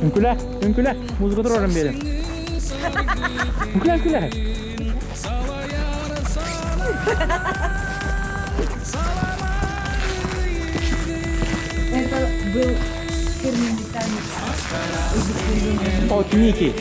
Ünküle, ünküle. Muzga durarım benim. Ünküle, ünküle. Это был фирменный танец. От Ники.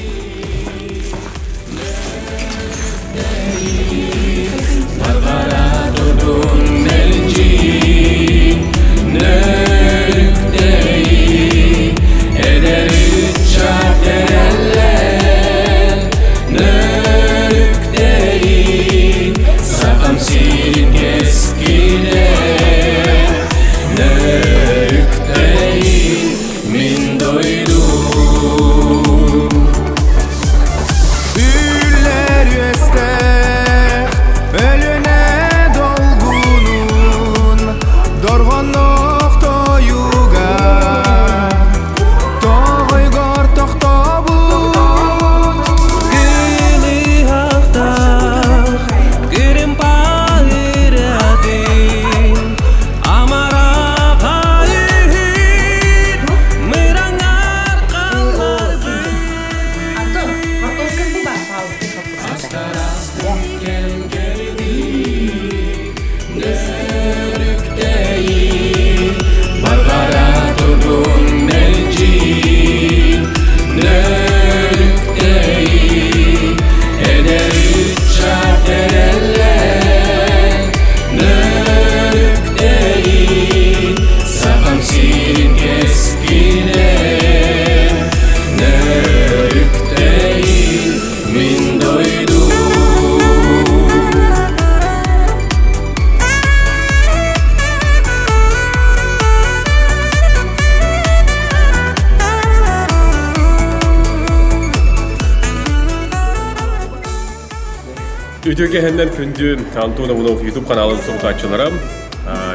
Ütüge henden kündü Антон Иванов YouTube kanalın soğukatçılarım.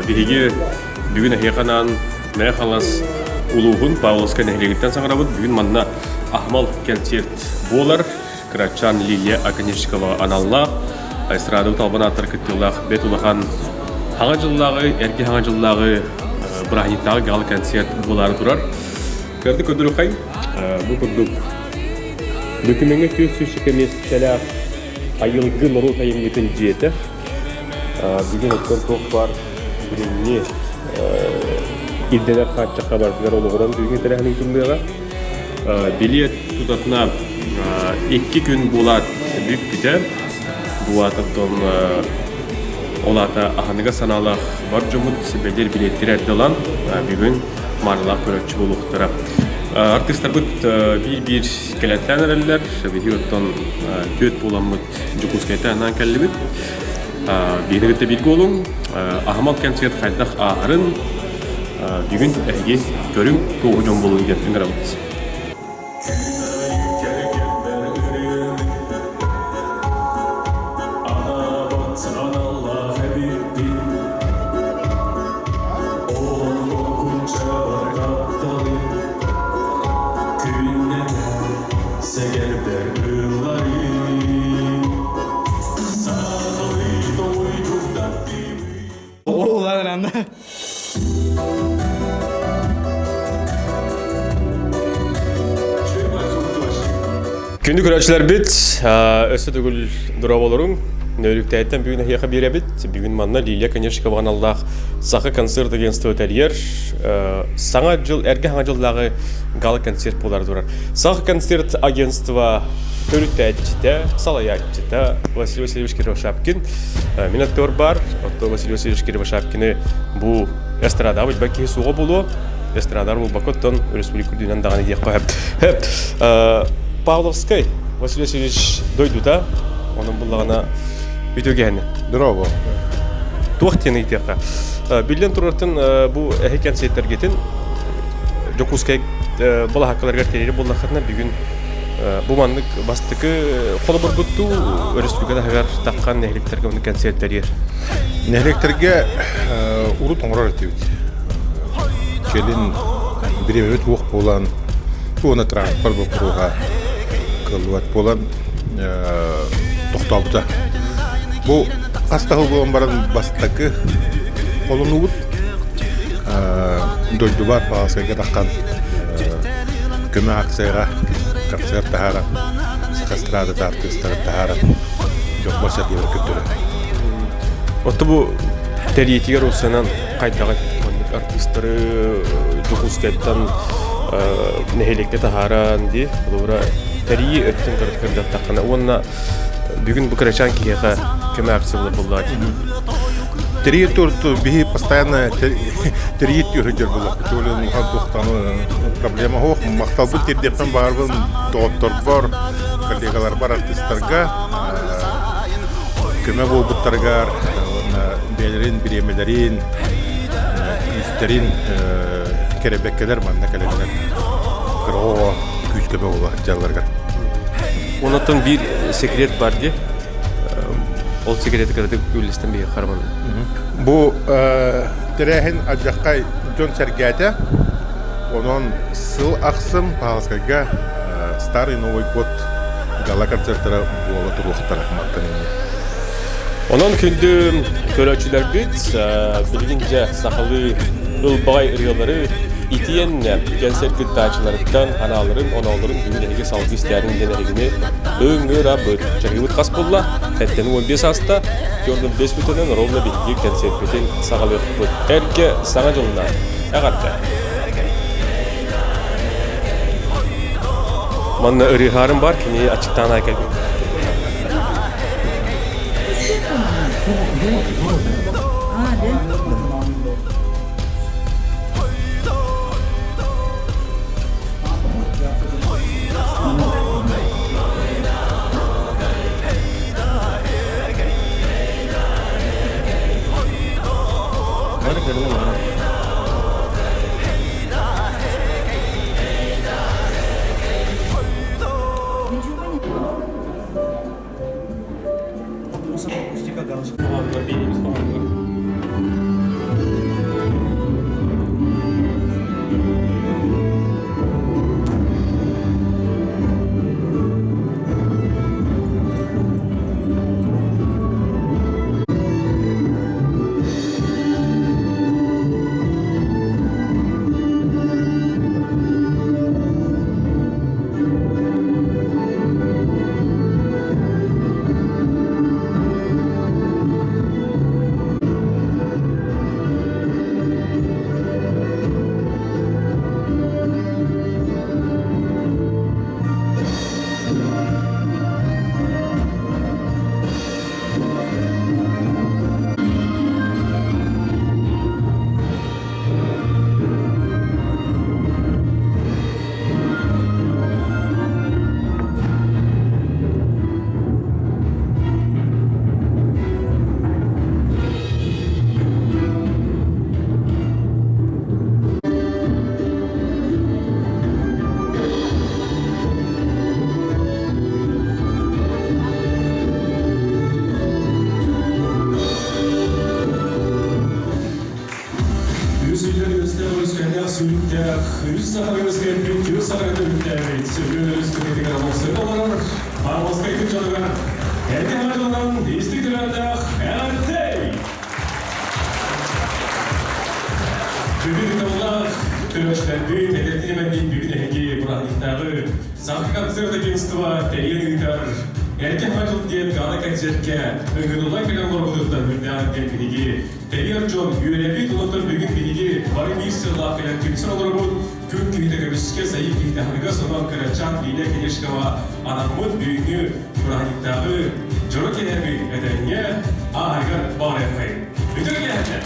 Birigi bugün heqanan ne xalas uluğun Pavlovska nehlegitten sağırabıd. Bugün manna ahmal kontsert bolar. Kıraçan Liliya Akanishkova analla. Estrada talbanatır küttüllaq bet ulahan hağacıllağı, erki hağacıllağı Brahnittağı gal kontsert bolar turar. Kerdi ködülü xay. Bu ködük. Bükümenge köz süşükemiz şela ayılgı noru tayımgıtın jeti. Bugün ötken tok var. Birinni ildeler kaçça kabardılar oluğuran bugün terehinin tümlüğe. Bilet tutatına 2 gün bulat büyük biter. Bu atatton olata ahanıga sanalaq var cumhut belir biletleri edilen bugün marlaq körökçü buluqtara. Artistler bu bir keletlenirler. Videodan köt bulanmıt Cukuskay'tan kellibit. Birlikte bir golüm. Ahmal kontsert faydak ağırın. Bugün ergi görüm doğucun bolun gettin grabıt. Күнді көрәтшілер бит, өсі түгіл дұрап олырың, нөлікті әйттен бүгін әйеқі бере бит. Бүгін манна Лилия Конешкова бағаналлақ сақы концерт агентство өтәлер. Саңа жыл, әрге хаңа жылдағы галы концерт болар дұрар. Сақы концерт агентство өлікті әйтчіті, салай әйтчіті Василий Васильевич Кирова-Шапкин. Мен актер бар, Василий Васильевич Кирова-Шапкины бұл эстрада бұд бәкке суға болу. Эстрадар бұл бақыттан республика дүнен дағаны дейік қойып. Павловской Василий Васильевич дойдута, onun bullağına ütөгені. Дұрау. Туақтен етеқі. Білден тұрартын бұл әйкен сейттер кетін Жокускай бұл хаққаларға терері болдақырына бүгін бұл маңдық бастықы қолы бір бұтту республикада ғар таққан нәхлектерге оның концерттер ер. Нәхлектерге ұры тоңырар етеуді. Келін біреует оқ болан, оны транспорт бұл құруға кылуат болан тоқталды. Бұл астағы болан барын бастықы қолын ұғыт. Дойды бар Павловскайға таққан köme aksayga kapsar tahara sastrada tartıstar tahara çok başa diyor kötülü. Otu bu teriyetiger olsanan kaytağı artistleri Dukusket'tan nehelekte taharan di bulura teriyi öttün kırıtkırda takana onna bugün bu kıraçan ki yaha köme aksayla bullar. Терьет турту биги постоянно терьет юридер булак. Төлөн мухан тохтаны проблема хох. Мактал бу тердептен барбын доктор бар, коллегалар бар артистларга. Көмө болбуттарга белерин, биремелерин, үстерин керебеккелер манна келелер. Кыроо күз көмө була жалларга. Onatın bir sekret var diye. Ол секреті кірді өлістен бейі қарманы. Бу тирәһен аҗаккай жон сәргәтә. Онон сыл аксым Павловскага старый Новый год гала концерттары була туруктар мактанын. Onun kündü köröçüler bit, bilgince sakalı ılbağay ıryaları itiyenle gençler gıddaçılarından anaların, onaların düğünlerine salgı isteyerin deneligini öngör abıd. Çakıvıt kaspolla, tettenin 15 hasta, gördüm 5 bütünden rovla bilgi gençler bütün sakalı ırkıbıd. Erke sana yoluna, eğatta. Manna ırıharım var ki niye açıktan aykel bir. Erken hacılık diye gana konsertke öngörülen gelen orgudur müddet bilgi.Teriyer John üyeleri donatar bugün bilgi. Bari bir sırla gelen kimsin olur bu? Gün köyde göbüske zayıf bir harika sonan kıraçan ile gelişkava anamut büyüğü Kur'an'lıktağı jorok enerji edeniye harika bağır etmeyin. Bütün gelene.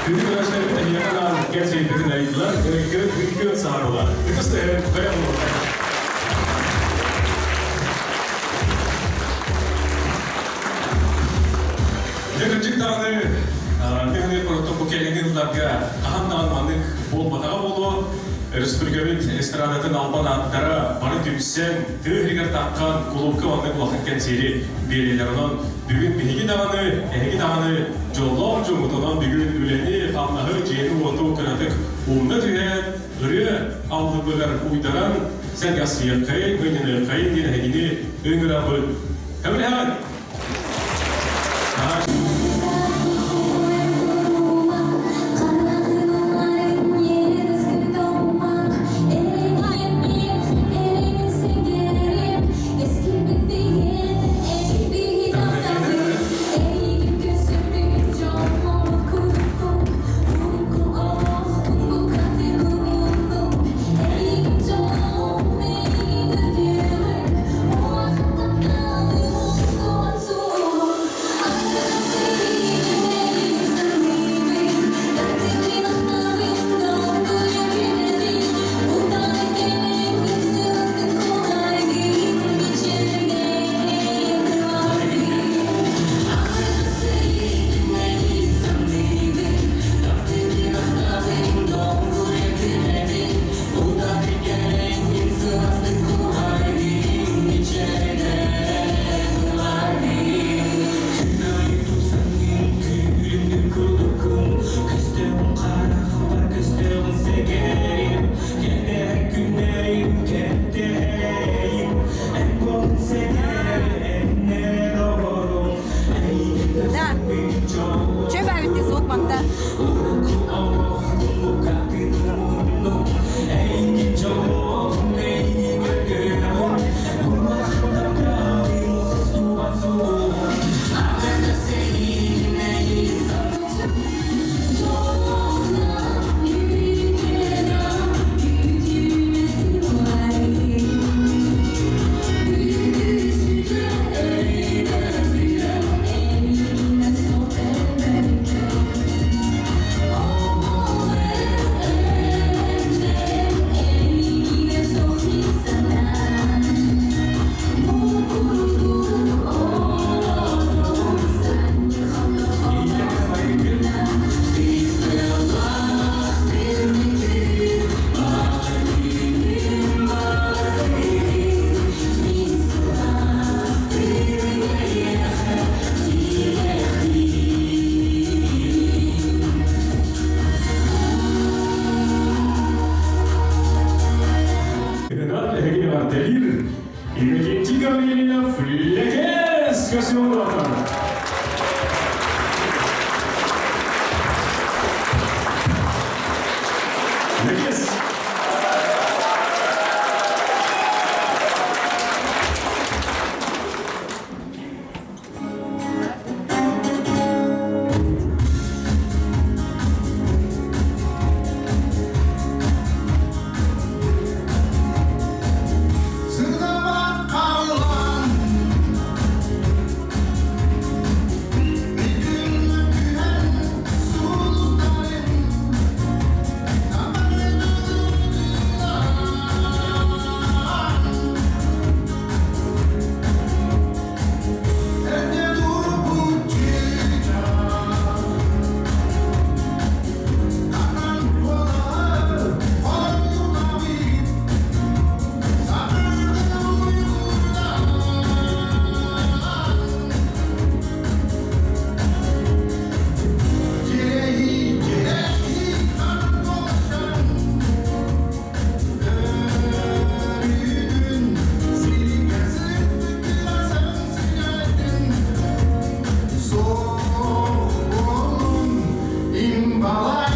Bütün öğrencilerin de yanına gerçekten ayıplar. Gün sağırlar. Bütün de dayanırlar. Tekrar tane tehnik protokol kelengenlerge kahandan manık bol batağa bolu Respublikamın estradatın alman adlara bana tümsen tehnikler takkan kulubka manık vakitken seri belirlerinin bugün bilgi dağını jollar cumutundan bugün üleni hamnahı ceyni otu kıratık umda tüyen ırı aldıklar uydaran sen gasıya kayın gönlünü kayın diye hegini öngür abı hemen hemen Nefis. Sırdamak kalan bir gün gülen sultanım evde durup uçacak kanan kolağı oynamayıp Balay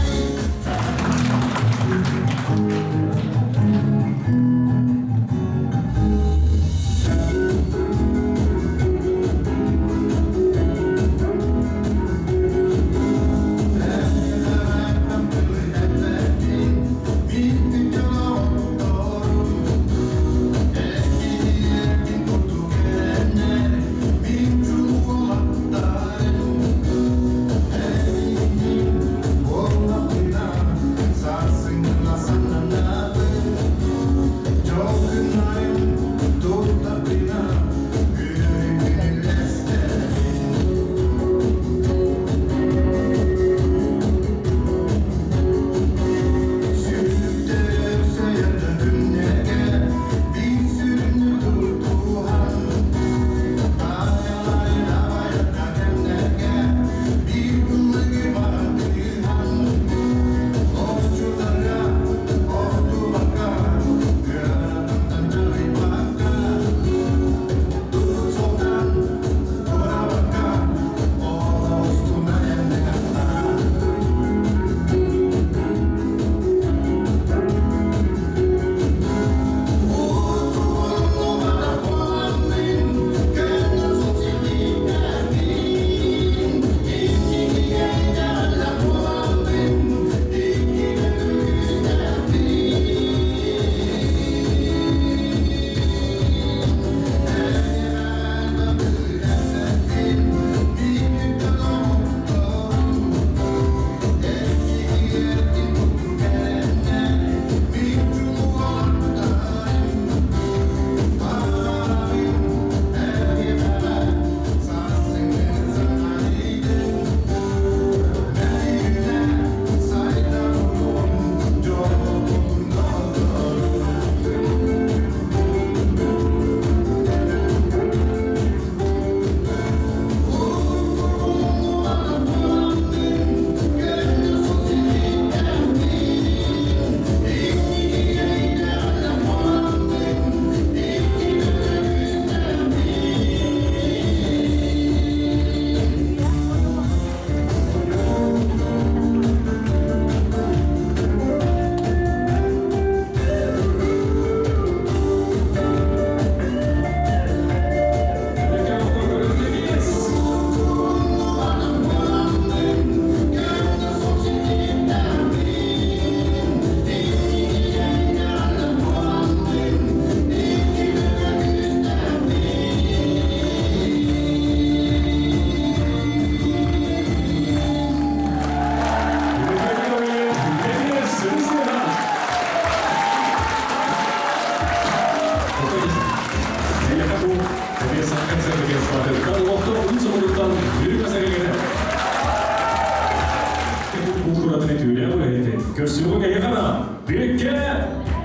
Gösterime yakana birlikte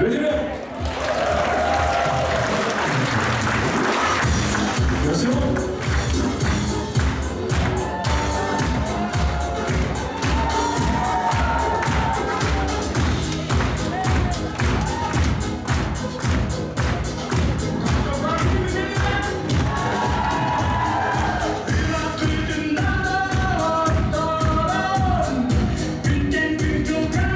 Bedir'e gösterime Bütün kanı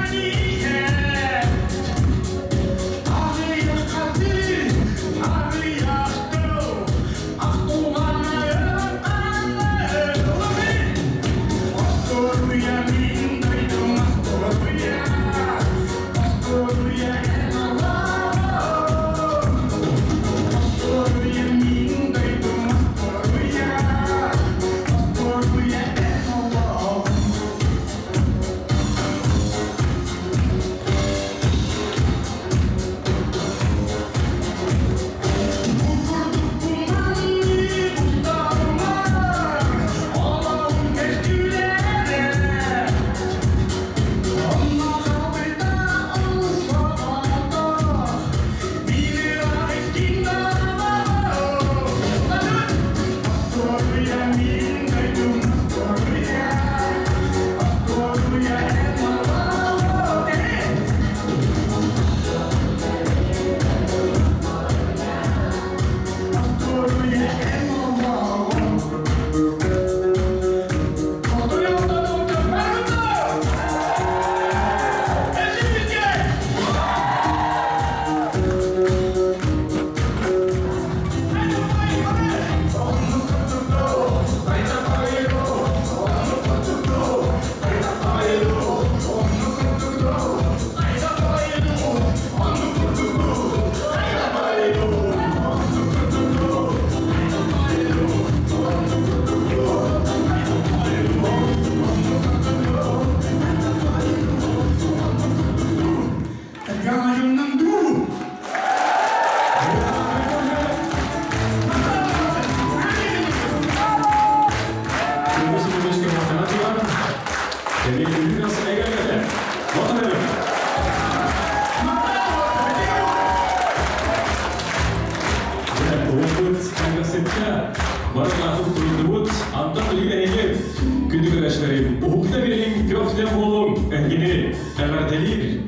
birleşlerim, uhukta benim köfte oğlum, engini, emerdelir,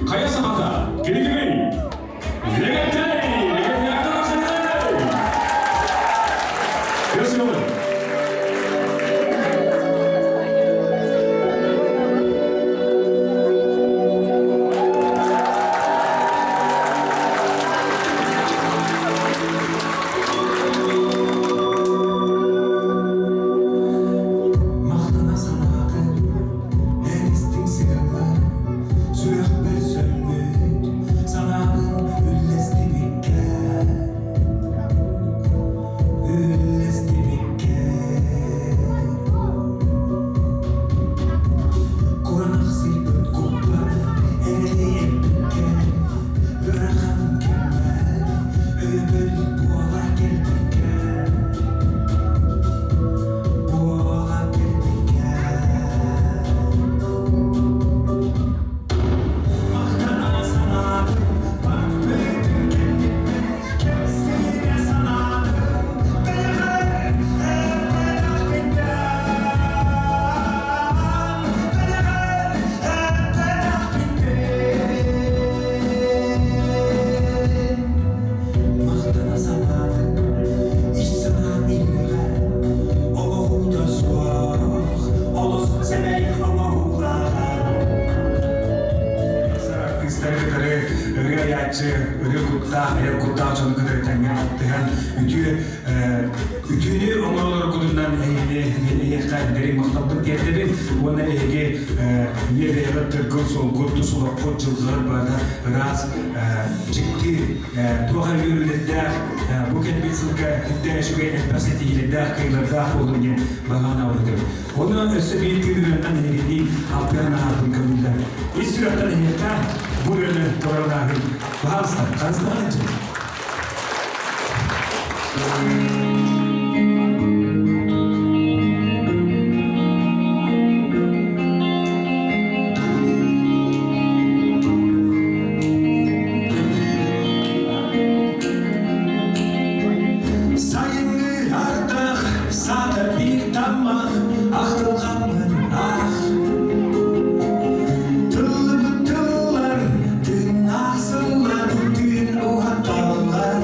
kaya sahada, geri gibi, legettey, Görüşmek üzere. Mahtana sanatın en istin sığırlar Sürekli bir sönmüt sanatın üllesti bikker Üllesti bikker Kur'an silbet kuplar eğleyip bikker Bırakan kemer öbür buğala gel bikker Buğala gel bikker Mahtana sanatın bak bütün kendime Kesine sanatın beni hep Mahtana sanatın iş sanat ilmiğe O da suak Olus semeyi ama uğrağa Kızları öyle yayçı, öyle kutta çonu kadar tengen attıgan ütünü onurlar kudundan eğinden derin muhtablık geldi ona eğge yerde yarattır gılsol kurtu sulak kut cılgır bana biraz ciddi tuğal yürüledler bu kendisi sıkı şu empasitiyle kıyılarda olduğunu bahana oldu. Onun öse bir gününden eğildi apyana adın kabulden. İstiyordan eğilden bu ürünü doğrularım. Baharsan, kazanınca. Sayını artık sade bir damla aktılganın ah Tıllı bu tıllar, dün asıllar, dün o hatalar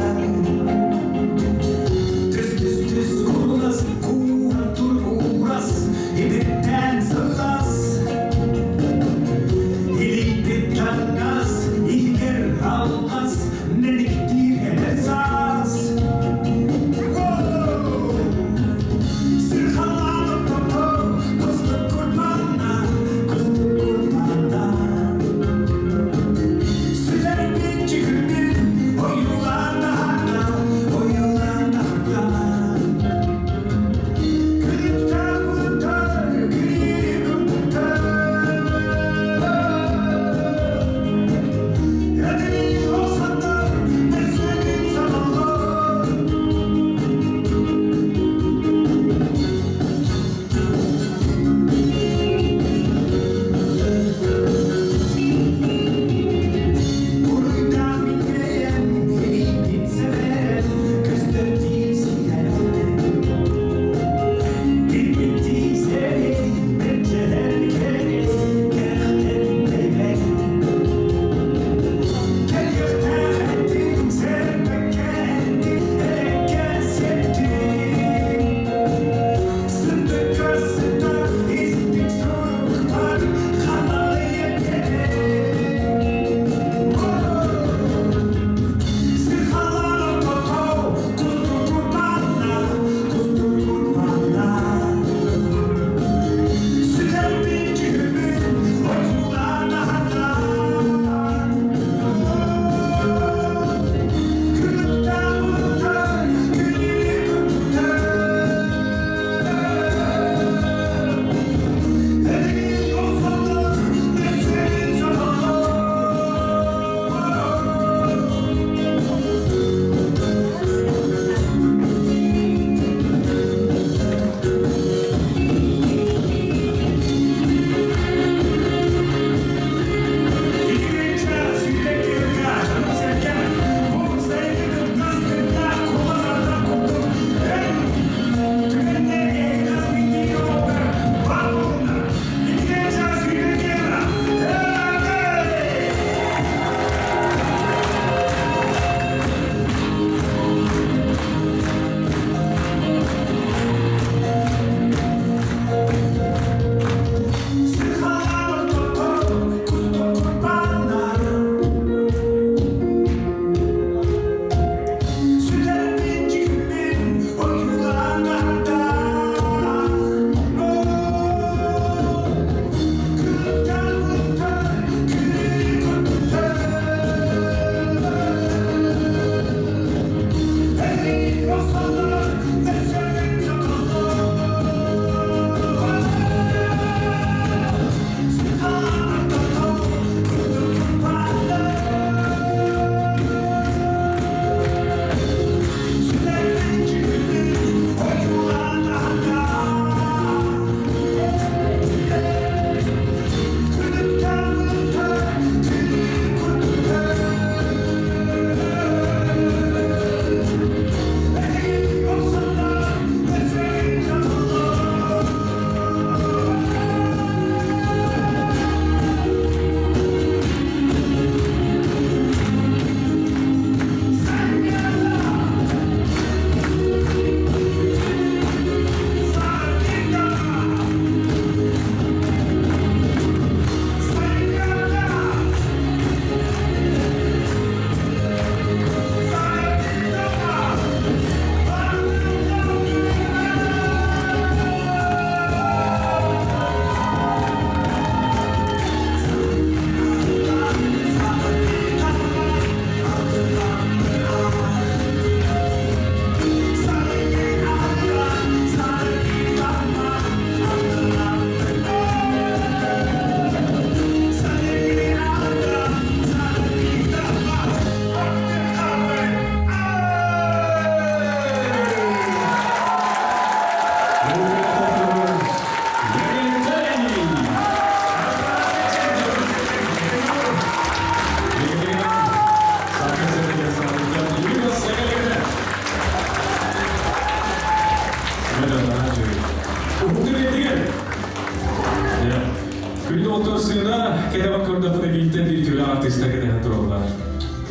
turarlar.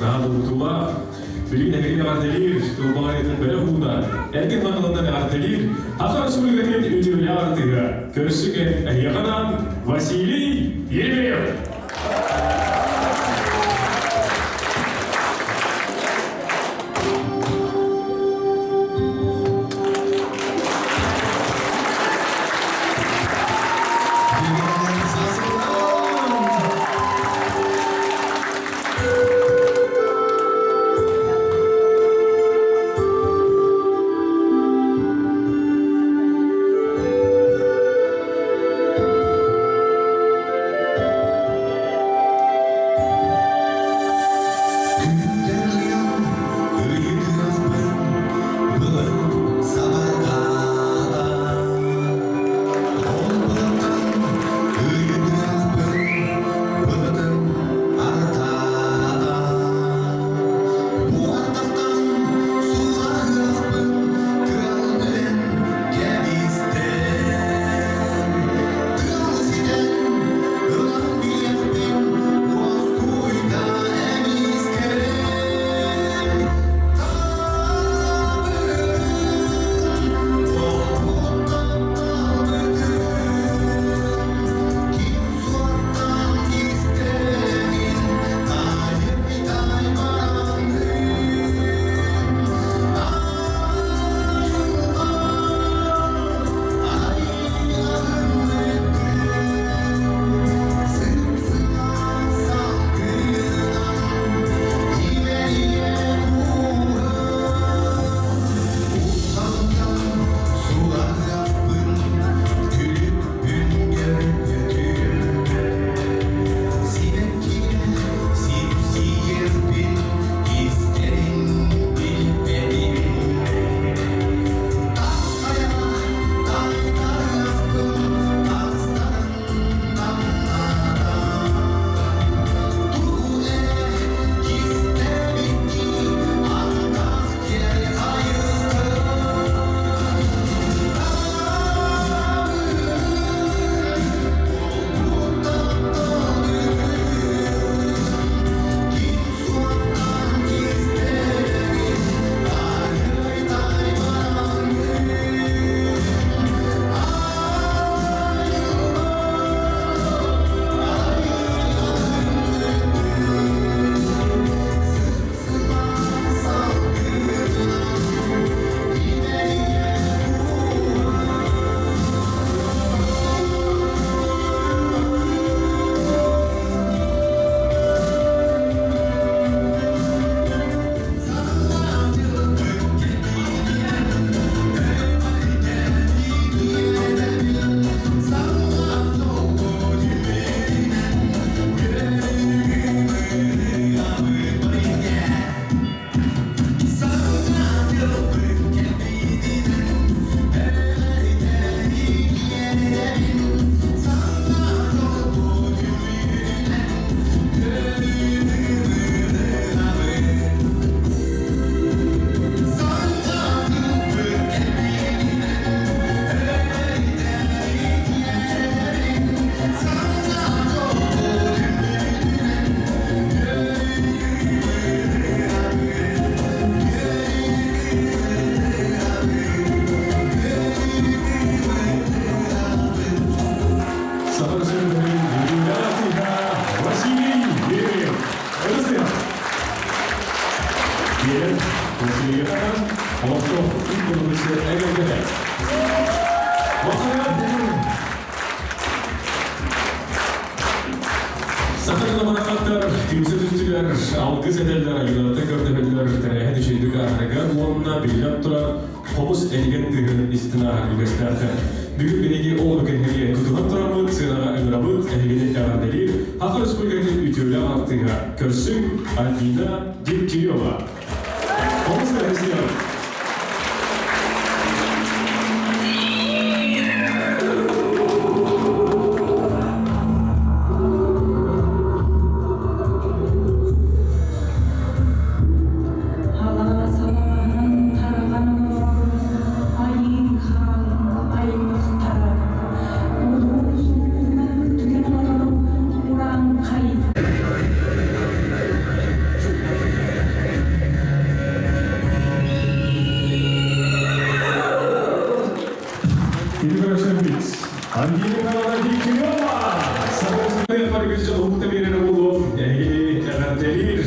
Naha Nurtullah, bilin egin artelir, Tuğba'nın böyle huda. Erken mangalından artelir, Haka Respublika'nın ütürlü artığı. Körüsüge yakanan Vasili Yeremeyev. Sakın zamana kadar kimse düştüler, algı ederler, ayılarda gördemediler, terehe düşüydük ahırga, onunla bilap durar, homuz eligen tığın istinahar gösterdi. Bugün bilegi oğlu kendiye tutulan duramı, sığınağa ömrabıt, eligeni evandelir, Haka Respublika'nın ütüyle artığa, körsün, Alpina Dipkiyova. Homuz da hesliyor.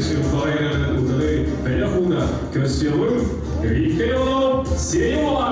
Шимфайры удары Бэляхуна Костюмы Викторио Сеева.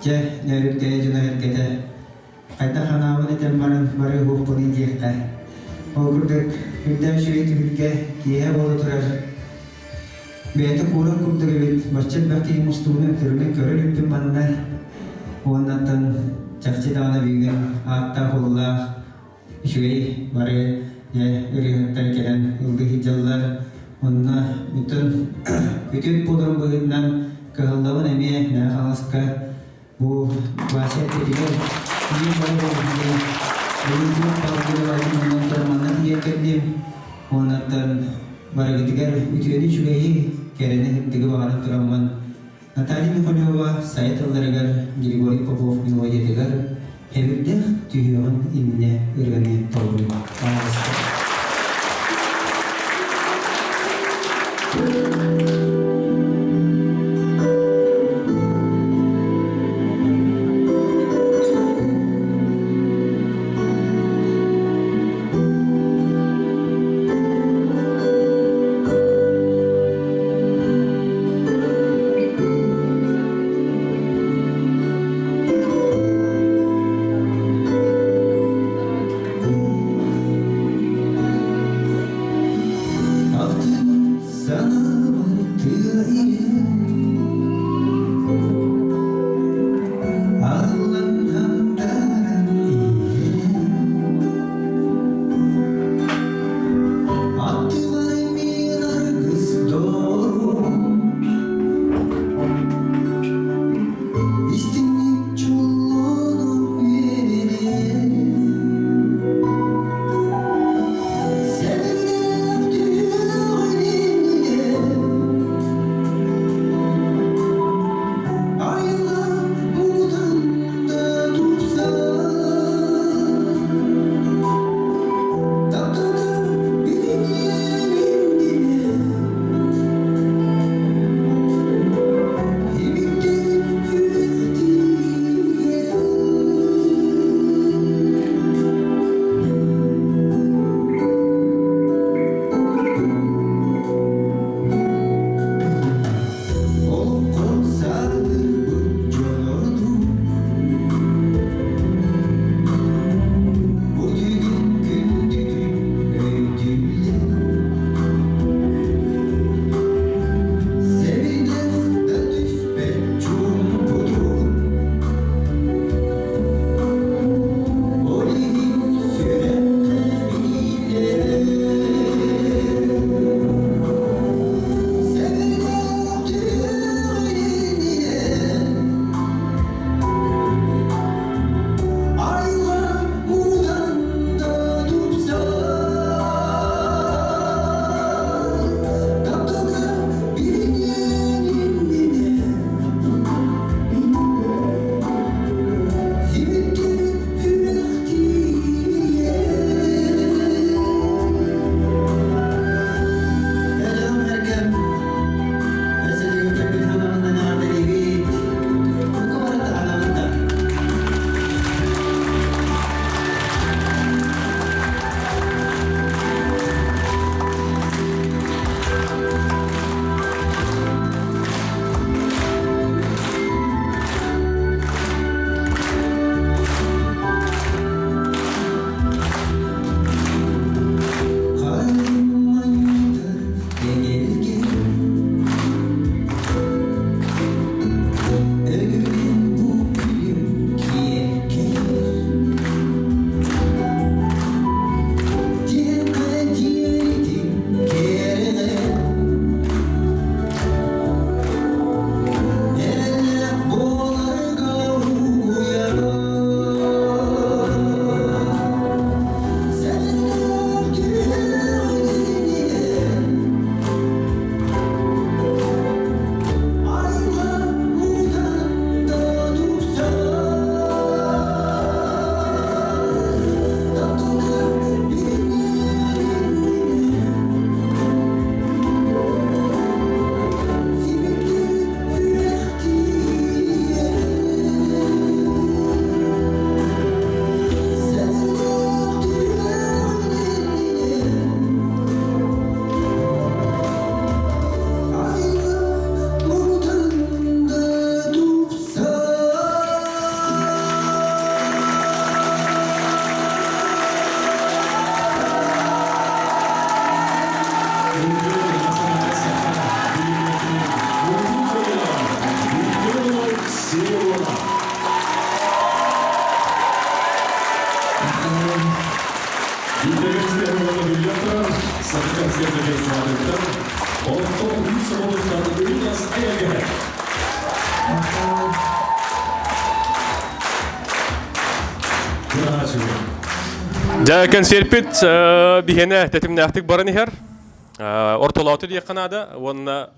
Che nerukte juna herkete ayta xanawani temmaran bari hukuni jekka ogurduk hüdden şüyet hüdge kiye bolu turar beyte kuran kurduruvet başçet baki mustunu türüne körü lüppün manna ondan çakçı dağına büyügen hatta hulla şüyet bari ürühütten gelen yılgı hicallar onunla bütün kütüp bulun bugünden kıhıldavın emeğe ne kalıska bu bahsettiler. İyi bana oldu. Bugün tavsiye var. Ondan tormanla diye kendim. Ondan bara gidigar ütüyeni çügeyi kerene hıptıgı bağlanıp duramman. Natali Nikolova sayet olarak Grigori Popov Miloyetigar evde tüyüğün inne ırgını tavırma. Yüzde концерттерге суалыктар. Олтон үй соолуктарды Ильяс Аягер. Да концерт бихене тетимнахтык барын ихер. Ортолауты дие канада, онна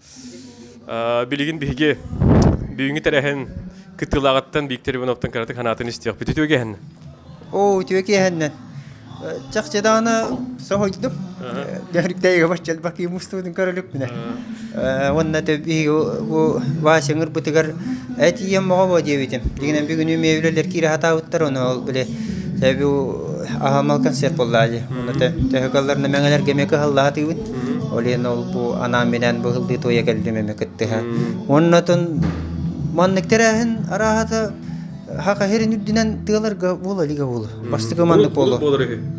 билигин биге бүйүңү терехен кытылагаттан Виктор Ивановтан караты канатын истек бүтүтүгөн. О, түйекеһеннен. Чакчаданы сохойдум. Дәрктәйгә башчал баки мустудын көрөлүк менә. Онна төби бу вашыңыр бутыгар әтием мага дебитем. Дигән бүгүн мевлелер кире хатауттар оны ол биле. Тәби ахамал концерт буллады. Онда тәһәкәлләрне мәңәләр гемеке халлаты бит. Олен ол бу ана менән бу хылды тоя келди мемлекетте. Оннатын манныктарахын арахата Хака херин үддинен тыгаларга бола лига бола. Башты команда бола.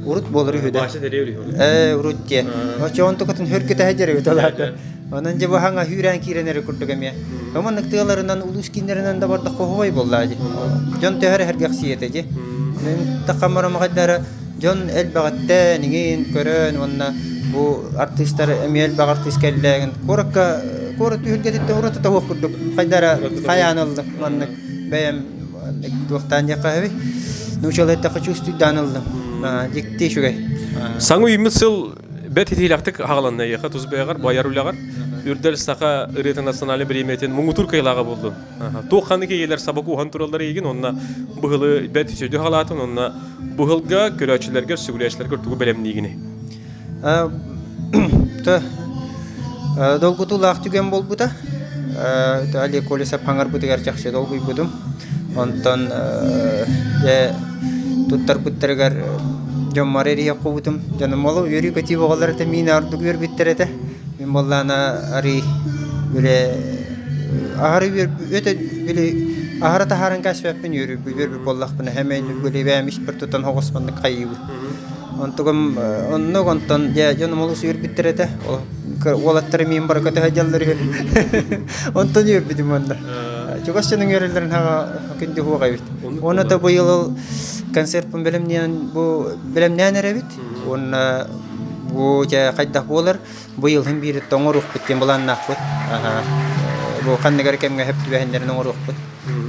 Урут болор иде. Башы тереври. Урут те. Очон токотун хөркөтө хажары талата. Анан же баханга хүрән киренере куртугамя. Команда тыгаларынан улус киндеринен да барда кохой боллады. Жон тәһәр хәргәксиете же. Мен такамара магадара жон элбагатта нигин көрөн онна бу артисттар эмел багартис келдеген. Коракка корот үргәтте урата тавык курдук. Кайдара каянылды маннык бәям Туқтан яқави. Нучалетта хочу данылдым. Дикти шугай. Саңу имитсыл бет хитилактык хагаланна яка тузбегар баярулагар. Үрдел сака Ирет националь премиятен муңутур кайлага болду. Тоханныки елер сабак ухан тураллар еген онна быгылы бет сөйдү халатын онна быгылга көрөчүлөргө сүгүлөчлөргө тугу белемнигини. Та долгутулак түген болбута. Али колеса паңар бутыгар жакшы долгуй будум. Онтон туттар буттаргар жоммарери якубутум жанымолу юри көти богаларда мин ардык бер биттерете мен боллана ари биле ари бер өтө биле ахарата харан кашфаппен юри бер боллак бина hemen биле бемиш бир тутан хогоспанды кайыбы онтогом онногонтон жанымолу юри биттерете олаттар мен бар көтө хаҗаллар онтон юри битим онда Чугашчының өрелерін хаға күнді хуға бит. Оны да бұйыл концерт білімнен әрі бит. Оны бұ қайдақ болар. Бұйыл хым бері тоңыр ұқ біттен бұлан нақ бұд. Бұ қандығар кәмге әпті бәхендерін оңыр ұқ бұд.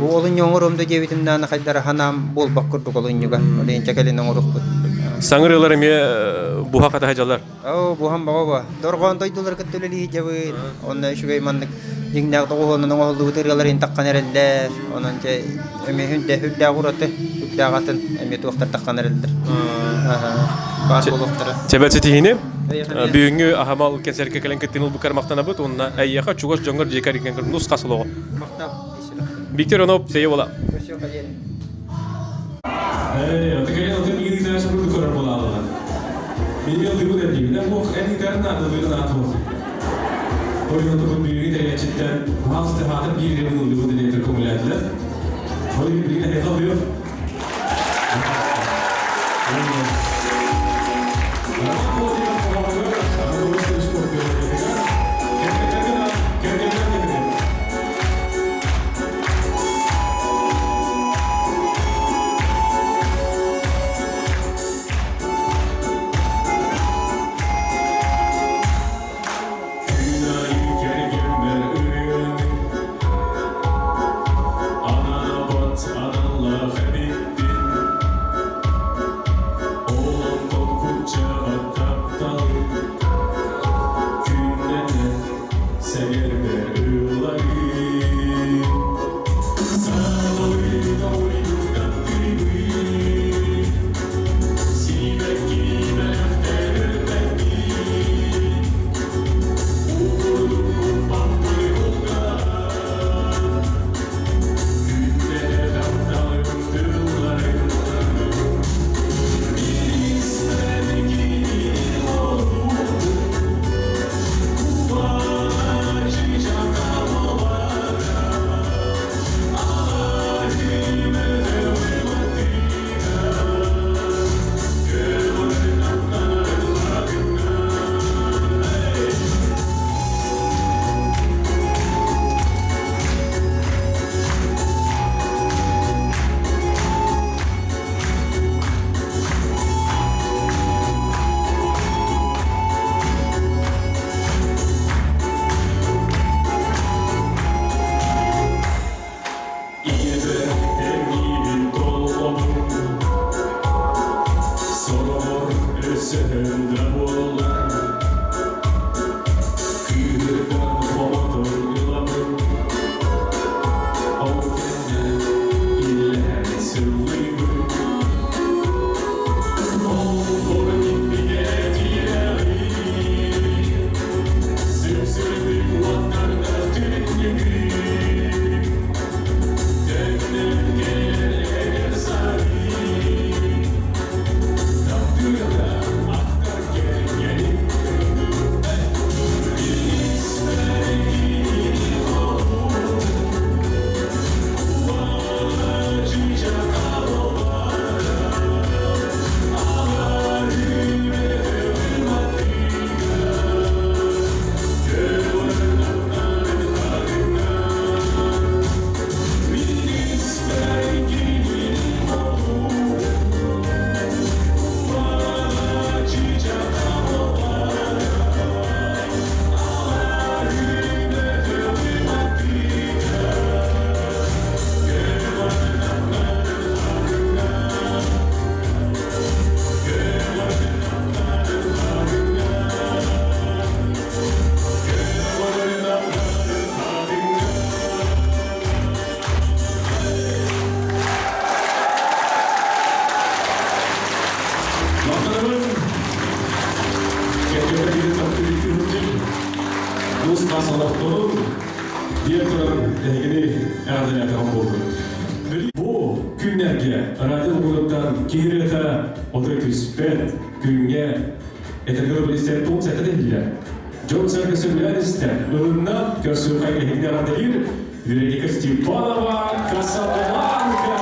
Бұ олын оңыр омды жебітім даны қайдары ханам бол бақ күрдік олын юға. Олын чәкәлін оңыр ұқ бұд. Саңыр елар әме бұға қата хажалар? Бұған баға ба. Дорған дойдылар күттілі жабы. Оны шүгей мандық. Дигнәк тоғылының оғылды бұтырғаларын таққан әрелдер. Оның жай әме хүнді ғұраты, хүнді ағатын әме туақтар таққан әрелдер. Бар болуқтары. Чәбәтсі тейіне, бүйіңі ағамал кәсәрке кәлін кеттен ұл бұқар мақтана бұд, онына әйяға чуғаш жоңғыр жекар екен кір нұс қасыл оғы. Биктер оны өп, сәйе бола. Oyunu bu büyüğü de gerçekten bazı defalar bir yerin olduğu dileğidir komülerdiler. Oyunu bir yere kalıyor. Ana bot, anallah, kasalaktolun diye duran ilgili erdeleyen oldu. Bu günlerge radyo gruptan kihirete otoritüspet günge etergör bilgisayar tun sete değil. John Sergis Üniversite ılınna görsün kaygı hekine radyoyu Veronika Stepanova Casablanca.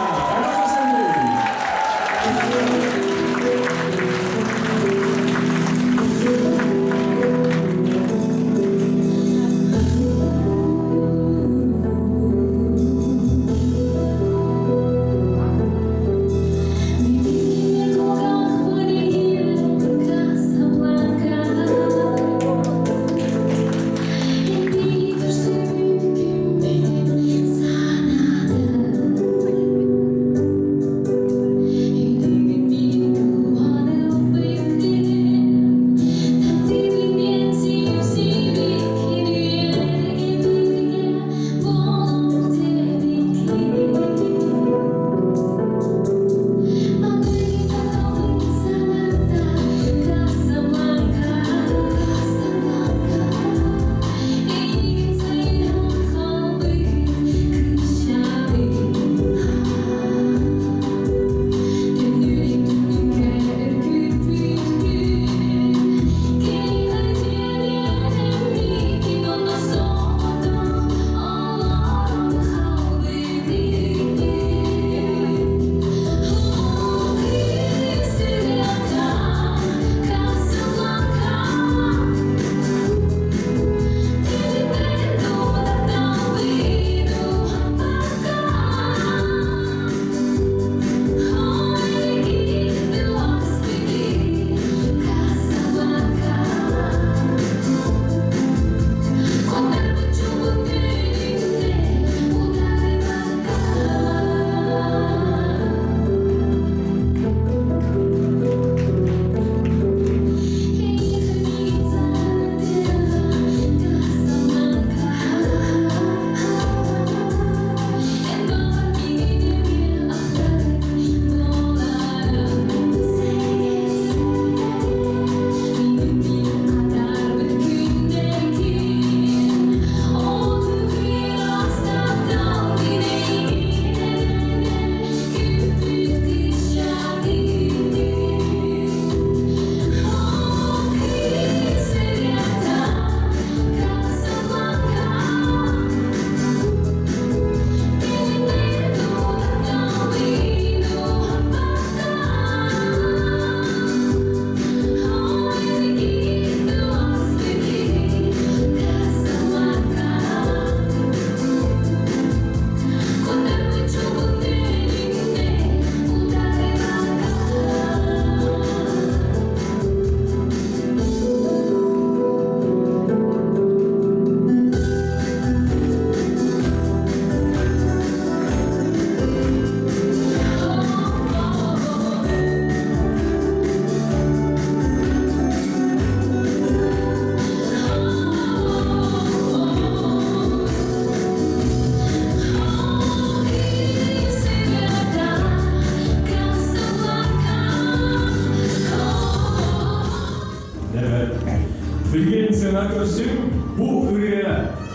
Bilgen senatörüm bu hürriye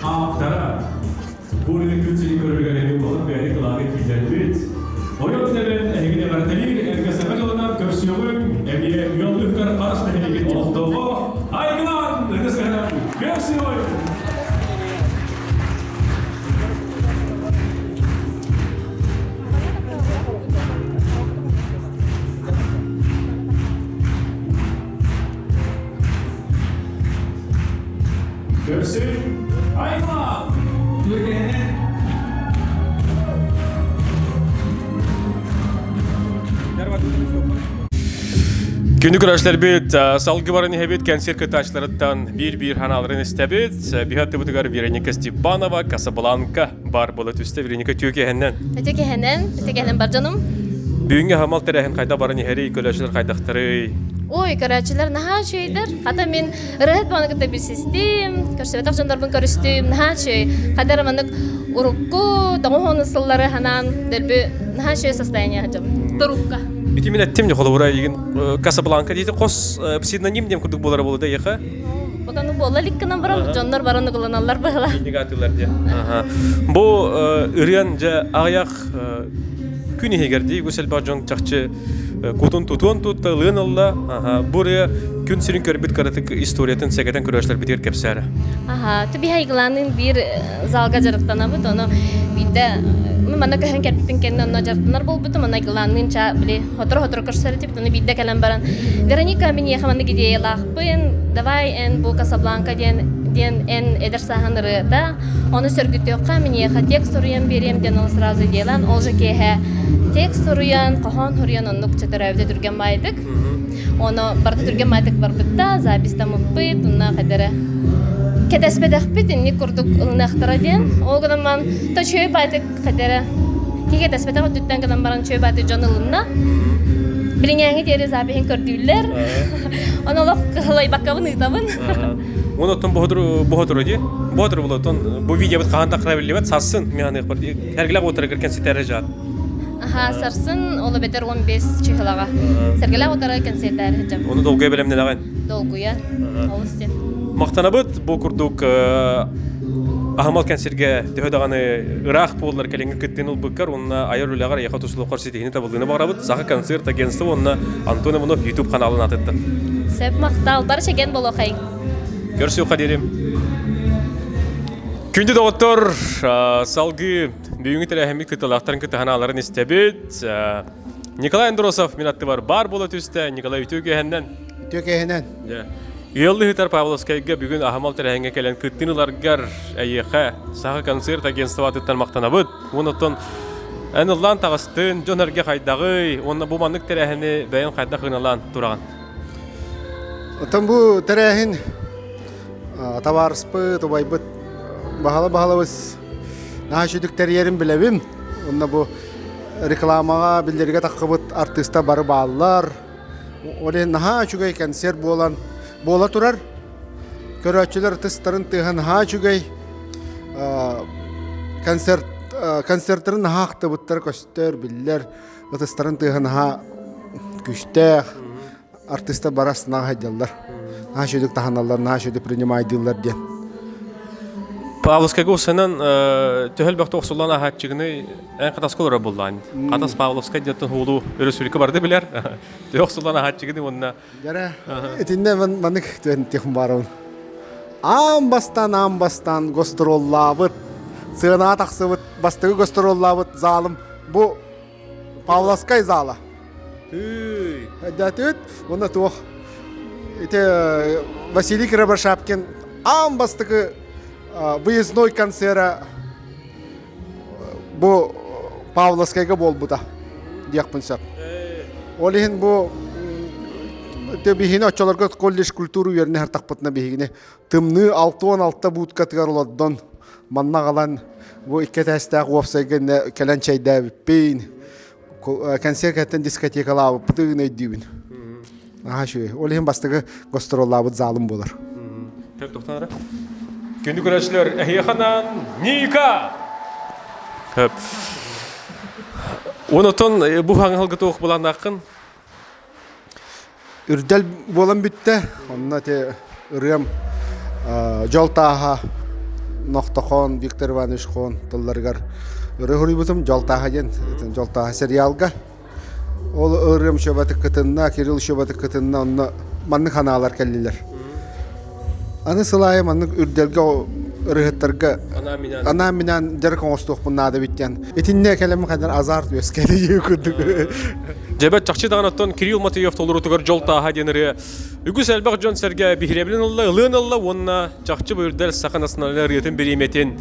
aktara. Bu ürünü kültürü körülgen emin olup beri kılağı kilitlenbit. O yolda ben ehine vertelir, erkeseme yolundan körsüyümün, emiye yol yukarı karşıda helikit olduğu. Aygılan! Erkeseme körsüyümün. Görsün, ayla! Türkiye'nin Günlük araçlar bit, salgı varını hebit kanser kıtaçlarından bir hanaların istebit. Bir hattı butugar Veronika Stepanova, Casablanca bar bolat üstte Veronika Türkiye'nin. Türkiye'nin bar canım. Büyünge hamal terehen kayda barını heri köleşler kaydaktarı. Oy, karaçılar naha şeydir. Hatta men rahat bana kadar bir sistem, körsüvetak jandarmın körüstüm, naha şey. Kadar manık urukku, tamam nasılları hanan, derbi naha şey состояние hacım. Turukka. Bitimin ettim de kolu buraya yigin Casablanca deydi, kos psidonim dem kurduk bolara bolu da yaqa. Bakın bu ola likkenen baran jonlar baran kullananlar bahla. Indikatörler diye. Bu ıryan ja ayak күні егерді, өсел бар жоң чақчы кутун тутуан тутта лын алла, бурая күн сирин көрбіт каратык историятын сәгәтен көрәшлер битер кепсәрі. Түбі хайгыланын bir залга жарықтана бұд, оны бейді мана көһөн кәрбіттін кәнді онна жарықтанар бол бұд, мана хайгыланын ча білі хотыр көрсәрі тепті, оны бейді кәлен баран. Вероника мен ехаманды гидея лақпын, давай эн бұл Касабланка ден эн эдер сахан рыта, оны сөргүттөкка мен еха текст уруян берем ден ол сразу делан, ол же кеhe текст уруян, кохон уруян оннук чөтөрәвде түрген байдык. Оны барда түрген байдык бар бытта, записта мұппыт, онна қадары кетеспедек бит, инни курдук ылнақтыра ден. Ол гыдан ман то чөй байдык қадары кетеспедек түттен гыдан баран чөй байдык жон ылынна. Билиңәңі дері запихин көрдүллер. Оны олық қылай баққабын ұйтабын. Оны оттон бұғыдыр өде, бұғыдыр бұл оттон бұл видео бұд қағанда қырабілі бәд, сасын, мен аңық бар, әргіләқ отыра кіркен сетәрі жад. Сарсын, олы бетер 15 чехылаға. Сәргіләқ отыра кіркен сетәрі жад. Оны долгуя бәлемден ағайын? Долгуя, ол істен. Мақтана бұд, бұл күрдік Ахамал кәнсерге дөйдағаны ұрақ болылар кәлеңгі күттен ұл бұққар, онына айыр үліғар еқа тұсылы қорсетігіне табылдығыны бағыра бұд. Сақы концерт агенсті онына Антония Мұнов YouTube каналын атытты. Сәп мақтал, бары шеген бол оқайын. Көрсі ұқа дерім. Күнді доғыттыр, салғы бүйіңі тәрәхемік күттілақтарын күтті ханаларын істебет. Николай Андросов мен атты бар болы түсті. Николай Үтөкехеннен. Елді хитар Павловскайға бүгін Ахамал тәрәхенге кәлін күттініларғар әйеқі сағы концерт агенстығы атыттан мақтана бұд. Онытын әнілан тағыстын, жон әрге қайдағы, онына бұл маңнық тәрәхені бәйін қайда қыналан тұраған. Отын бұл тәрәхін табарыспы, тобайбыт, бағалы біз наға шүдік тәрерін біләбім. Онына бұл рекламаға білдерге таққыбыт артиста бары бағалылар. Олен наға шүгей концерт бола тұрар. Көрәтшілер тыстарын тыған наға шүгей концерттарын наға ақты бұттар көстер, білдер. Тыстарын тыған наға күштәқ. Артиста барас наға хайдалар. Наға шүдік тағаналар, наға шүдік принимайдылар ден. Павловскайға ұсынан төхіл бақты оқсулан ағатчығыны ән қатас қолыра болған. Қатас Павловскай деттін ғолу өрісулікі барды білер. Оқсулан ағатчығыны онына. Жара, етінде мәнік түйін текім баруын. Амбастан гостроллабыт, сығына тақсыбыт, бастығы гостроллабыт залым. Бұл Павловскай залы. Әдәтіт, оны туық. Василий Крабашапкин амбастығы выездной концерт bu Pavlovskayga bol bu da diyaqpınsap. Olihin bu tebihini açalarga kollej kulturu yerine her taqpatna bihini tımны 6-16 budka tıgarıladdan manna qalan bu iki testaq websayga kelen çayda beyin konser katen diskotekalar pıtığını edibin. Aha şu olihin bastığı gastrollar zalim bolar. Tek toxtanara. Gündü görüşler Ehyahanan Nika. Hep. Onotun bu hangi toq bulan akın? Ürdel bolan bitti. Onna te ırım Joltaha Noqtaqon Viktor Ivanoviç Xon tıllargar. Rehuri butum Joltaha gen Joltaha serialga. Ol ırım şöbati kıtınna Kiril şöbati kıtınna onna manны kanalar kelliler. Anı sılayım anı ürdelge rıhıtlarga ana minan derken ostuq bunada bitken. Etinne kelime kadar azart öskeli yüküdük. Cebet çaqçı dağınattan Kiril Matveyev toluru tugar Joltaha deniri. Ügüs elbaq John Serge bihirebilin Allah, ılığın Allah, onna çaqçı bu ürdel saxanasınalar riyetin birimetin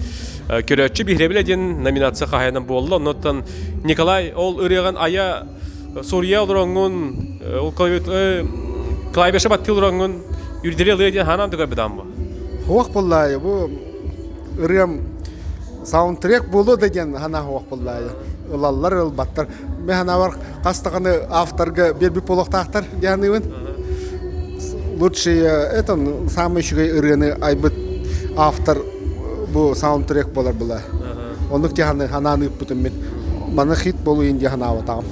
körətçi bihirebile den nominasiya qahayanan bu Allah. Ondan Nikolay ol ırıgan aya Suriya olurağın, Klaybeşe battil olurağın Ürderi alıya diyen hanan tıkar bidan bu? Hoq bullahi bu ırım soundtrack bulu degen hana hoq bullahi. Ilallar ılbattar. Ben hana var qastaqını avtorga bir poloqtaqtar diyanıvın. Лучший это самый шугай ырыны айбыт автор bu soundtrack болар була. Онук жаханы хананы бутун мен. Мана хит болу инде хана атам.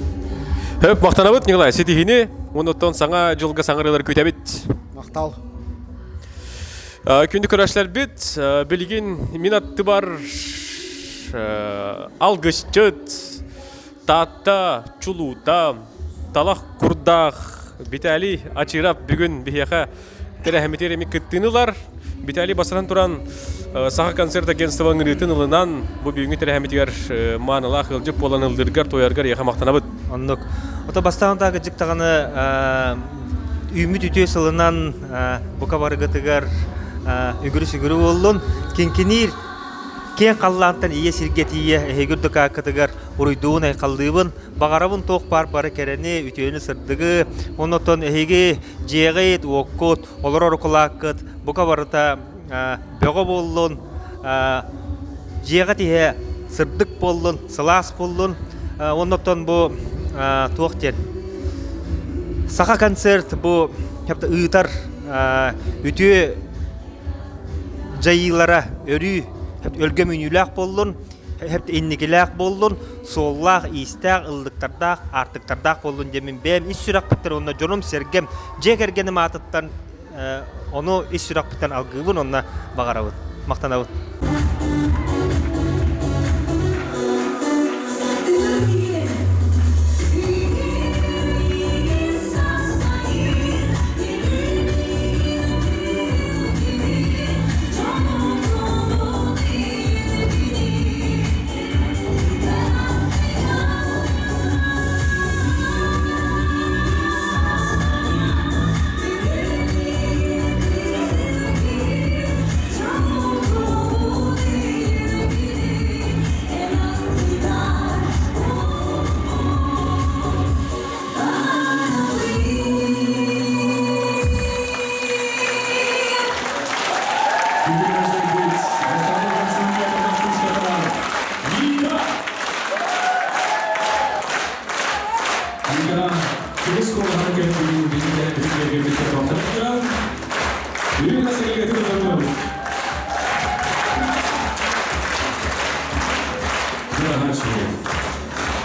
Höp maqtanabıt Nikolay, setihini ondan sana жылга саңырылар көтәбит. Мақтал. Күнді көрәшлер бит, білген минатты бар алғышчыт, татта, чулута, талақ күрдақ, бітәлі ачырап бүгін бігеға тәрәхметереми күттінілар. Бітәлі басынан тұран саға концерт агентствоның ретін ылынан бұл бүгінгі тәрәхметер маңылақ ылжып болан ылдыргар, тояргар еға мақтанабыд. Оннук. Ото бастағындағы жіктағаны үйміт үтей сылынан бұқа барығытығар үгірі-сүгірі олын. Кенкенер кен қаллантан ие сиргетие эгүрдүк акытыгар уруйдуун айкалдыыбын багарабын тоок бары керени үтөөнү сырдыгы онотон эге жегет оккут олор оркулакыт бука барыта бөгө боллун жегатие сырдык боллун сылаас боллун онотон бу тоок тен саха концерт бу хепте ыытар үтөө жайылара өрүү өлгөм үнүләк боллун, хеп инникеләк боллун, соллак, истәк, ылдыктардак, артыктардак боллун демин бем ис сүрак биттер онна жонум сергем, жегергеним атыттан ону ис сүрак биттен алгыбын онна багарабын, мактанабын.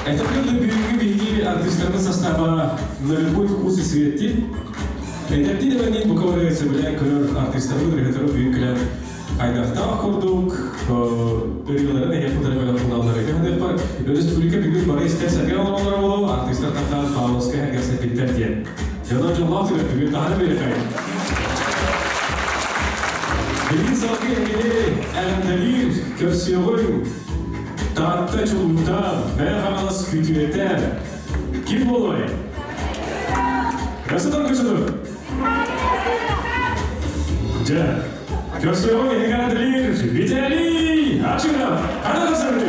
Это было büyük bilgi artistlerin sastava на любой вкус и цвет. Это ти да ни буковые собирая колор артистов, которые büyükler aydarta kurduk. Öğrencilerin de yapıları böyle kullanılır. Yani par Respublika büyük para isterse bir olanlar olur. Artistler takar Pavlovskaya herkese bitter diye. Yalan cevap veriyor. Büyük daha bir yakayım. Bilgin salgı engeli eğlendelir, körsiyonun Tatta çulunda merhabalas kütüyeter. Kim oluyor? Nasıl köşedir? Köşeyon eğlendelir, biteli, açıra, hadi hazırlı.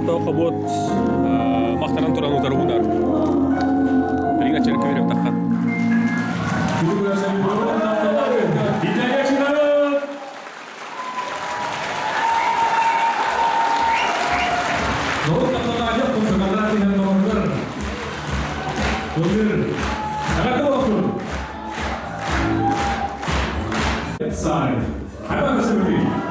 Отто кобот мактанан туран утаруудар. Билиңа черке берип таккан. Side. How about the 17?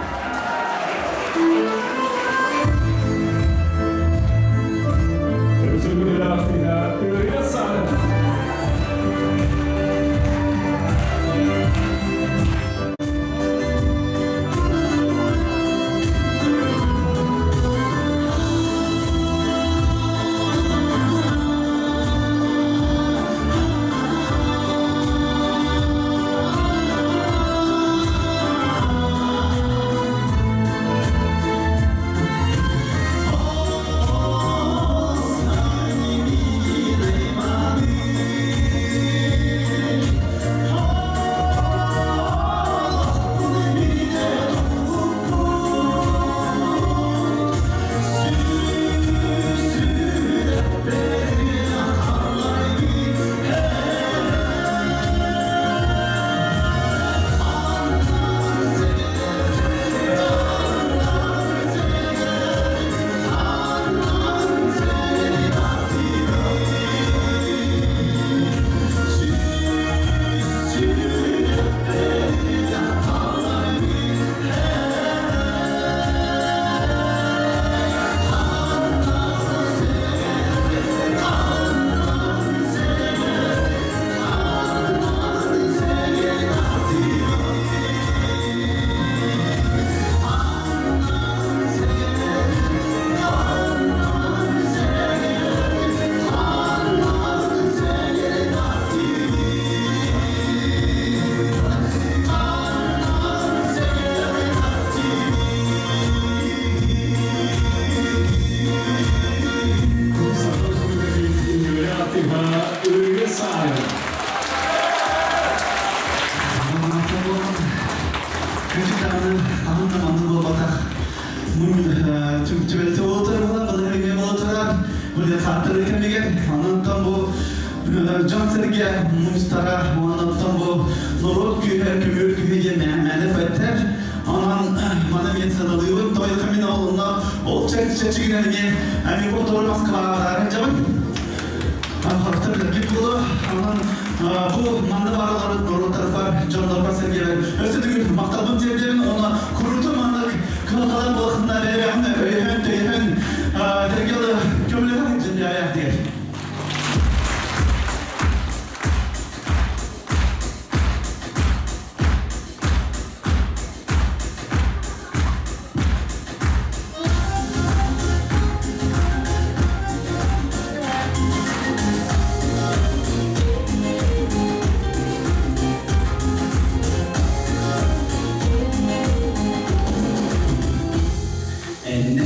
And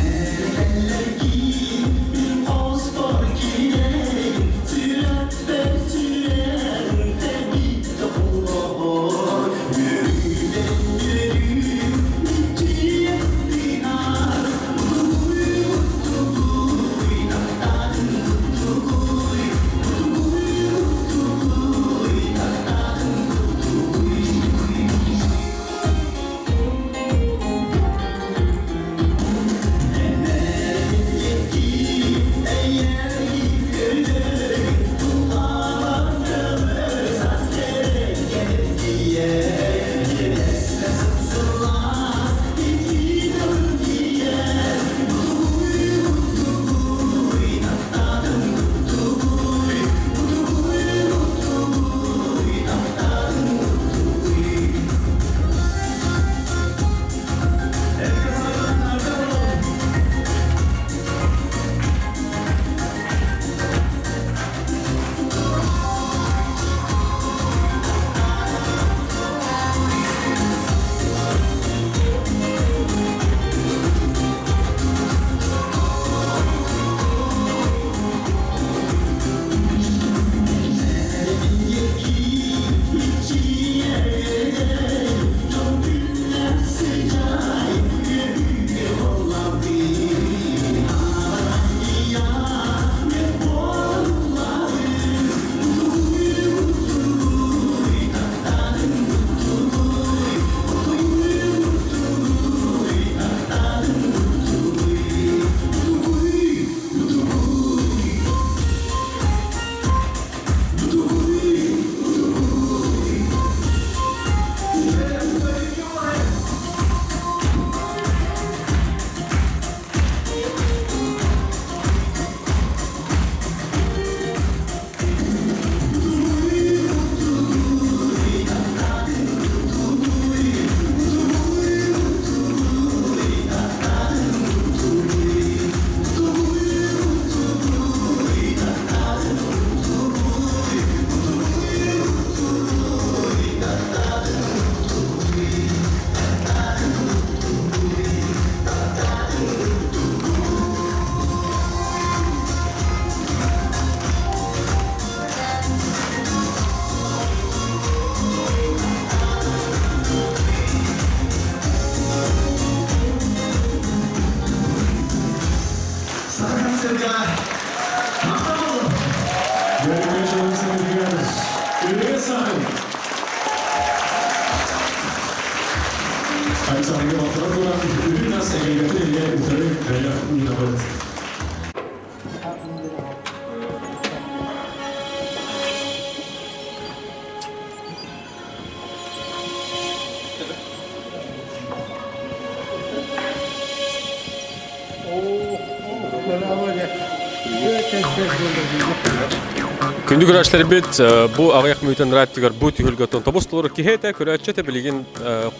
Күндү көрәчләр бит бу агаяк мүйтен раттыгар бу түйөлгөтөн тобустулар кихете көрәчче билеген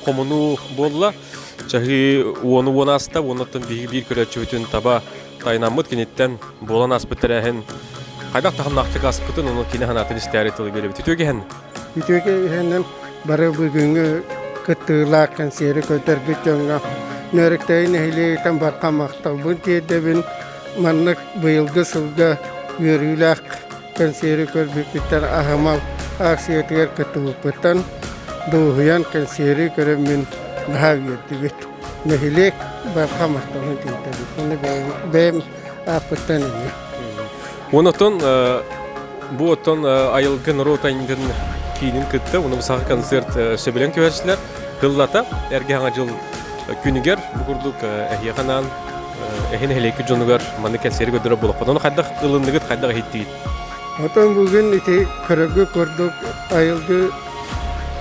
комуну болла. Чаги оны вонаста онотон бир көрәчче бүтүн таба тайнамыт кинеттен болан аспыттырахын. Кайдак тахнактык аспытын оны кине ханатын истәритли берип түтөгән. Түтөгәннән бары бүгүнгө кыттылак консери көтөрбүт жаңга нөрөктәйне хиле тан бакка мактал бу тедебин маннык быйылгы сылга йөрүләк консери көрбүттәр ахамал аксиятер кытылыптан доһян консери көрөмүн нахагыттыгыт нехилек бакка макталын тедебин уны бем апыттан Онотон бу оттон айылгын ротайндын кийинин кытты, уну сагы концерт сөбелен көбөрчүлөр кыллата эрге аңа жыл күнүгер бугурдук эхиянан эхин хелеки жонугар маны концерт көдөрө болуп. Ону кайдак ылындыгыт кайдак хиттигит. Отон бүгүн ити көрөгү көрдүк айылды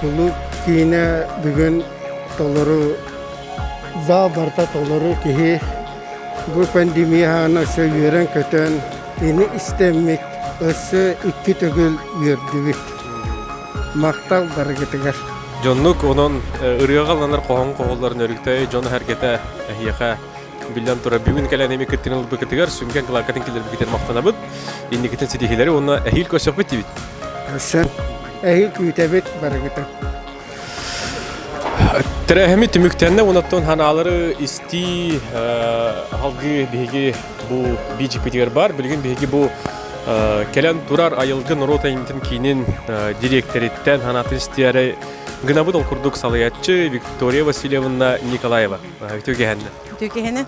кулу кийине бүгүн толору за барта толору кихи бу пандемияны сөйөрөн көтөн ини истемик өссө икки төгүл үйөрдүбүт мактал барыгытыгар Жоннук онон ырыгаланар коон коолларын өрүктөй жону харкете эхияка билен тура бүгүн каланеми кеттин быкытыгар сүнген клакатын килер бикетер мактанабыт инди кетен сидихилери оны эхил көсөкбүт дибит көсөн эхил күйтебит барыгыты Терехми түмүктенне онотон ханалары исти халгы биги бу бижипитер бар билген биги бу келен турар айылгын ротайнтын кийинин директориттен ханатын истияры гынабыт окурдук салаятчы Виктория Васильевна Николаева Түгехенне Түгехенне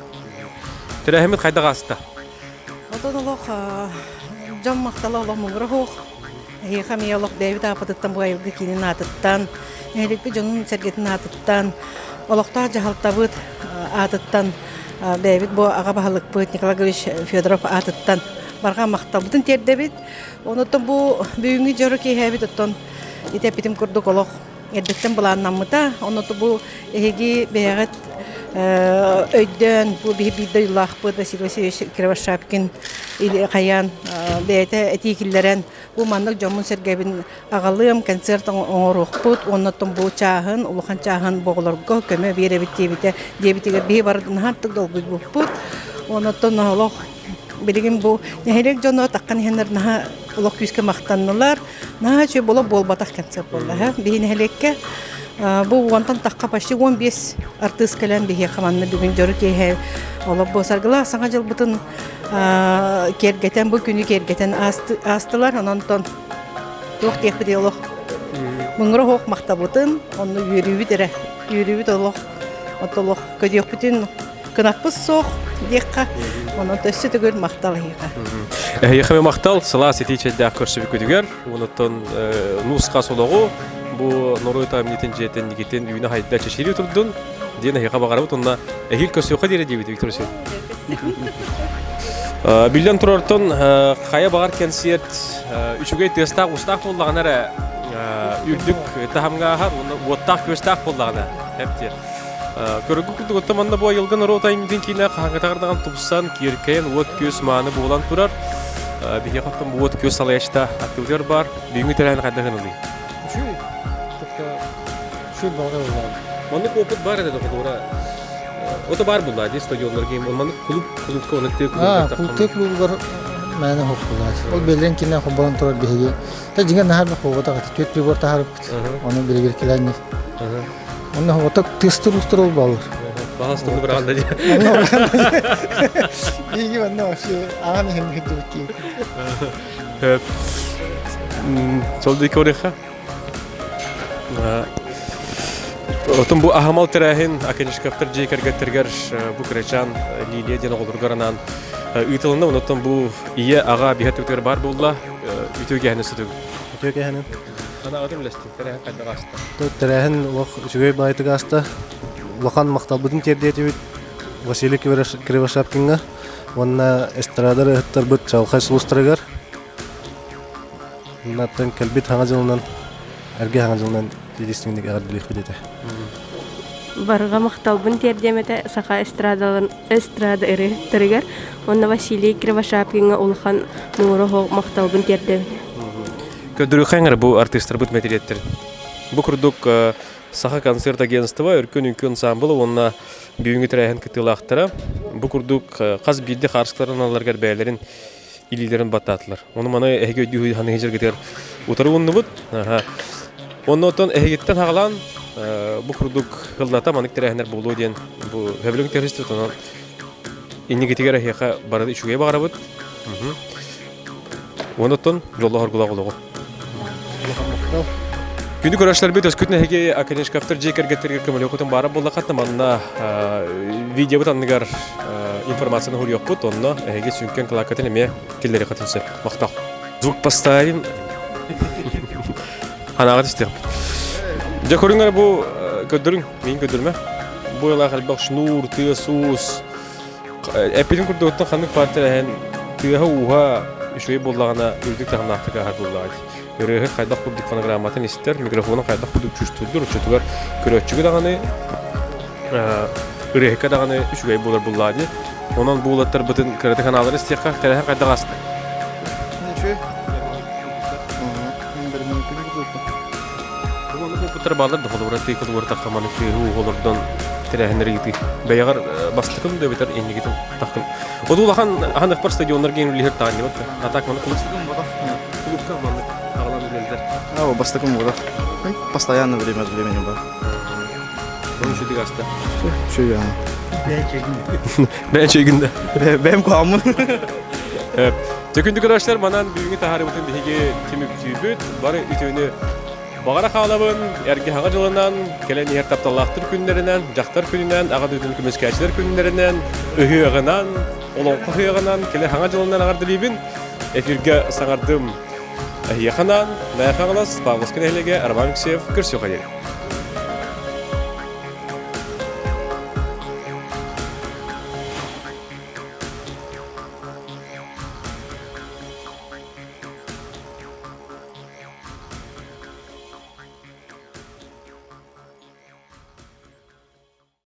Терехми кайда гаста Отонолох жон макталалох мугрохох Хамиялох Дэвид апатыттан бу айылгы кийинин атыттан Эликпи жонун сергетин атыттан олохта жахалтабыт атыттан Дэвид бу ага бахалыкпыт Николай Григорьевич Федоров атыттан барга макталбытын тердебит онотон бу бүгүнгү жору кийебит оттон итепитим курдук олох эрдеттен булааннаммыта оноту бу эги бегет өйдөн бу бийде лахпыт Василий Васильевич Кривошапкин или Каян бейте этикиллерен бу маннык жомун сергебин агалым концерт оңорукпут онотон бу чагын улухан чагын боголорго көмө беребит дебитиге бий бардын хаттык долбуйбуппут онотон олох билигин бу нехелек жоно таккан хенер наха улук күскө мактаннылар наха чөй болбатак концерт болду бии нехелекке бу онтон такка почти 15 артист келен бии каманны бүгүн жору кее олоп босаргыла саңа жыл бутун кергетен бу күнү кергетен астылар онтон жок текпиде олох муңура хок мактабытын онну үйрүбүт олох отолох көдөкпүтүн кынакпыз соох декка онон төссө түгөл мактал хыйка Эхияка мактал сала сетиче да көрсөбү көдүгөр онотон нуска сологу бу норой тамнитин жетен дигитен үйүнө хайда чешири турдун ден эхияка багарабыт онна эхил көсөкө дере дебит Виктор Сен Билден турартон кая багар концерт үчүгөй тестак устак боллаганара үрдүк тахамга ха оттак көстак боллагана хептер көргүк оттаманда бу айылгын ротайнтын кийине кагатардаган тупсан киркен от көз мааны болан турар биге каттан бу от көз салаячта активдер бар бүгүнкү терен кайдаган ылды шу багы Маны опыт бар эде докторга Ота бар була, ди стадиондар гейм болманы клубка онакты клубта клубдар мәне хокулар. Ол белен кине хобон тор биги. Та жиген нахар хобота гат төт прибор тахар. Оны билгер келәне. Оны хобота тестурустур балыр. Багастыны браганда ди. Биги ванна вообще аны хем хитүки. Солды кореха. Отун бу ахамал терахин акенишкаптар жейкергеттергер бу кречан лилия ден олургаранан үтылында онотон бу ие ага бихатыктер бар булла ütü gehne sütü. Tökeһенин. Ana adım lestin. Tere kayda gasta. Төрөһен үчүгөй байтык аста. Лохан мактабытын тердетибит Василий Кривошапкинга. Онна эстрадар ыттырбыт чалхай сулустырыгар. Наттан келбит хаңа жылынан эрге хаңа жылынан дистиңдик агардылык бит эте. Барга макталбын тердемете саха эстрада эре тырыгар. Онна Василий Кривошапкинга улхан мууру макталбын тердемете. Көдүрү хаңар бу артисттер бут материаттер. Бу курдук саха концерт агентство өркөн ансамбль онна бүгүнгү тирәһен кытылактыра. Бу курдук каз бирде харскаларын аларга бәйләрен илилерин баттатылар. Оны мана эге дүйү ханы хежер кетер. Утаруунну бут. Оннотон эгеттен хагалан бу курдук кылдата манык тирәһенер болуу ден бу хөбөлүң террорист тонан иннигетигер хеха барды ишуге багара бут. Оннотон жолла харгула голого. Күндү көрөшлөр бит өскүтүн эге академиктер жекер геттерге көмөлө көтөн бара болла катта манна видео бутанныгар информацияны хурьёк бут, онно эге сүнкен клакатын эме келдери катылсы. Мактал. Звук поставим. Анагат истеп. Жакөрүңөр бу көдөрүң, мен көдөрмө. Бу яла калбак шнур, тысус. Эпилин курдуттан ханнык партияһен тыга уха ишөй боллагана үрдүк тагынактыга хадуллай. Өрөһө кайдак курдук фонограмматын истер, микрофонун кайдак курдук чүстүлдүр, учутугар көрөчүгө даганы үрөһө даганы ишөй болор буллады. Онон булаттар бүтүн кыраты каналдары истекка телефон кайдак асты. Нече? Балдар да холора тейкл орта каманы кыйгы холордон тирәһенер гити. Бәягар бастыкым да битер иннигитин такым. Одулахан хандык бар стадионнар генлихер тааны бат. Атак маны клубтыкым бада. Клубка маны агалан белдер. Бастыкым бада. Постоянно времени бар. Onu şu digasta. Şu ya. Ben çeyginde. Benim kulağımın. Evet. Tökündük arkadaşlar manan büyüğü taharı bütün dihege timik tübüt. Bari ütüğünü bağara kalabın. Ergi hağa жылынан, kelen yer taptallahtır günlerinden, jaktar gününden, ağa düdün kümeskeçiler günlerinden, öhüğüğünden, olonqı hüğüğünden, kelen hağa жылынан ağardı libin. Efirge sağardım. Yaxanan, Mayaqağınız, Pavlovsky Nehlige, Arman Ksev, Kırsyoqa